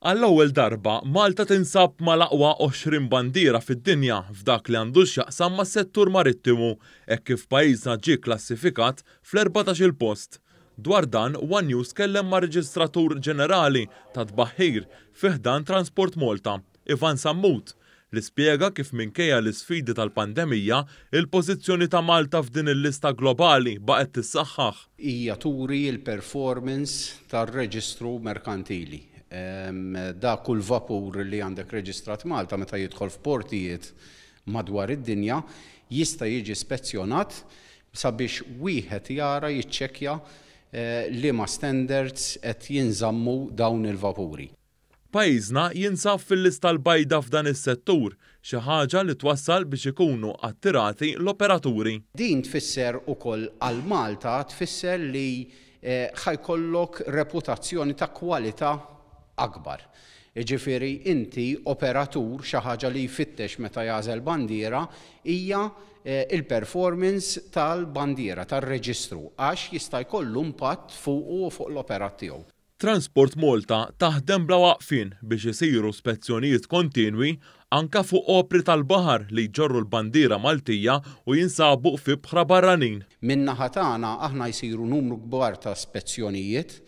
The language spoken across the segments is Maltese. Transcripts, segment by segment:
Għall-ewwel darba, Malta tinsab mal-aqwa 20 bandiera fid-dinja f'dak li għandu x'jaqsam mas-settur marittimu hekk kif pajjiżna ġie klassifikat fl-14-il post. Dwar dan, One News kellem ma' Reġistratur Ġenerali ta' tbaħħir fi ħdan Transport Malta, Ivan Sammut, li spjega kif minkejja l-isfidi tal-pandemija il-pożizzjoni ta' Malta f'din il-lista globali baqgħet tissaħħaħ. Hija turi l-performance tar-reġistru merkantili. Da kull vapur li għandek reġistrat Malta meta jidħol f'portijiet madwar id-dinja jista' jiġi spezzjonat sabiex wieħed jara jiċċekkja liema standards qed jinżammu dawn il-vapuri. Pajjiżna jinsab fil-lista l-bajda f'dan is-settur, xi ħaġa li twassal biex ikunu attirati l-operaturi. Din tfisser ukoll għal Malta tfisser li ħajkollok reputazzjoni ta' kwalità akbar. Jiġifieri inti operatur xi ħaġa li jfittex meta jażel bandiera hija il-performance tal-bandiera tar-reġistru għax jista' jkollu impatt fuq u fuq l-operat tiegħu. Transport Malta taħdem bla waqfien biex isiru spezzjonijiet kontinwi anka fuq opri tal-baħar li jġorru l-bandiera Maltija u jinsabu fi bħra barranin. Min-naħa tagħna aħna jsiru numru kbar ta' spezzjonijiet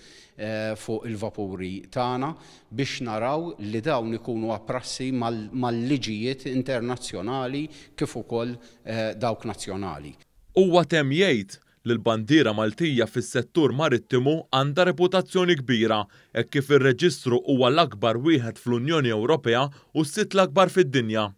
fuq il-vapuri tagħna biex naraw li dawn ikunu apprassi mal-liġijiet internazzjonali kif ukoll dawk nazzjonali. Huwa temm jgħid li l-bandiera Maltija fis-settur marittimu għandha reputazzjoni kbira hekk kif ir-reġistru huwa l-akbar wieħed fl-Unjoni Ewropea u s-sitt l-akbar fid-dinja.